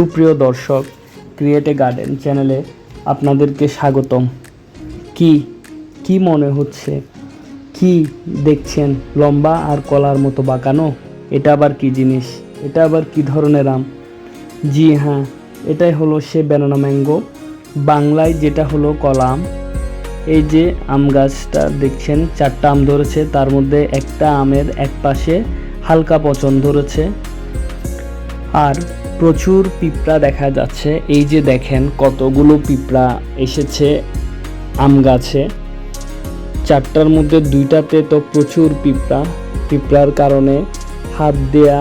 সুপ্রিয় দর্শক, create a garden চ্যানেলে আপনাদেরকে স্বাগতম। কি মনে হচ্ছে? কি দেখছেন? লম্বা আর কলার মতো বাঁকানো? এটা আবার কি জিনিস? এটা আবার কি ধরনের আম? জি হ্যাঁ, এটাই হলো সে ব্যানানা ম্যাঙ্গো, বাংলায় যেটা হলো কলা আম। এই যে আম গাছটা দেখছেন, 4টা আম ধরেছে, তার মধ্যে একটা আমের এক পাশে হালকা পচন ধরেছে আর প্রচুর পিঁপড়া দেখা যাচ্ছে। এই যে দেখেন কতগুলো পিঁপড়া এসেছে আম গাছে। 4টার মধ্যে 2টাতে তো প্রচুর পিঁপড়ার কারণে হাত দেয়া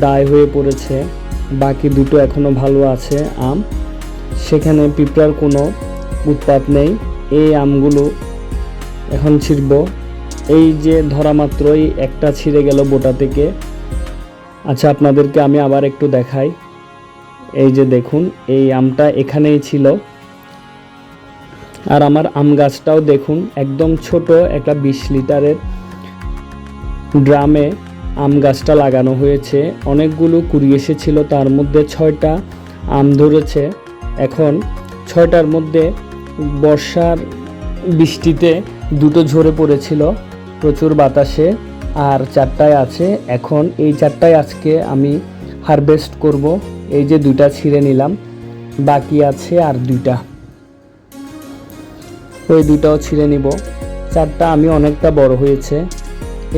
দায় হয়ে পড়েছে। বাকি 2টো এখনো ভালো আছে আম, সেখানে পিঁপড়ার কোনো উৎপাত নেই। এই আমগুলো এখন ছিঁড়ব। এই যে ধরা মাত্রই একটা ছিঁড়ে গেল বোটা থেকে। আচ্ছা, আপনাদেরকে আমি আবার একটু দেখাই। এই যে দেখুন, এই আমটা এখানেই ছিল। আর আমার আম গাছটাও দেখুন, একদম ছোট একটা 20 লিটারের ড্রামে আম গাছটা লাগানো হয়েছে। অনেকগুলো কুড়ি এসেছিল, তার মধ্যে 6টা আম ধরেছে। এখন 6টার মধ্যে বর্ষার বৃষ্টিতে 2টো ঝরে পড়েছিল প্রচুর বাতাসে, আর 4টায় আছে। এখন এই 4টায় আজকে আমি হারভেস্ট করব। এই যে 2টা ছিঁড়ে নিলাম, বাকি আছে আর 2টা, ওই 2টাও ছিঁড়ে নিব। 4টা আমি অনেকটা বড় হয়েছে।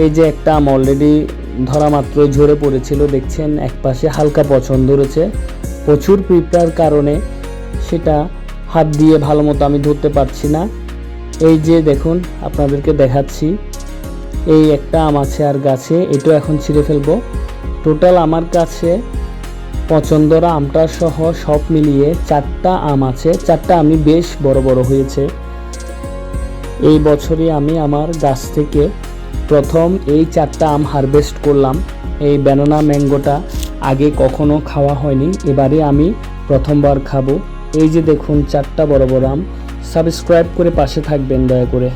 এই যে একটা আম অলরেডি ধরা মাত্রই ঝরে পড়েছিল, দেখছেন এক পাশে হালকা পচন ধরেছে। প্রচুর পিঁপড়ার কারণে সেটা হাত দিয়ে ভালো মতো আমি ধরতে পারছি না। এই যে দেখুন, আপনাদেরকে দেখাচ্ছি, এই একটা আম আছে আর গাছে, এটাও এখন ছিঁড়ে ফেলবো। টোটাল আমার কাছে পছন্দরা আমটা সহ সব মিলিয়ে 4টা আম আছে। 4টা আমি বেশ বড় বড় হয়েছে। এই বছরই আমি আমার গাছ থেকে প্রথম এই 4টা আম হারভেস্ট করলাম। এই ব্যানানা ম্যাঙ্গোটা আগে কখনো খাওয়া হয়নি, এবারে আমি প্রথমবার খাবো। এই যে দেখুন 4টা বড় বড় আম। সাবস্ক্রাইব করে পাশে থাকবেন দয়া করে।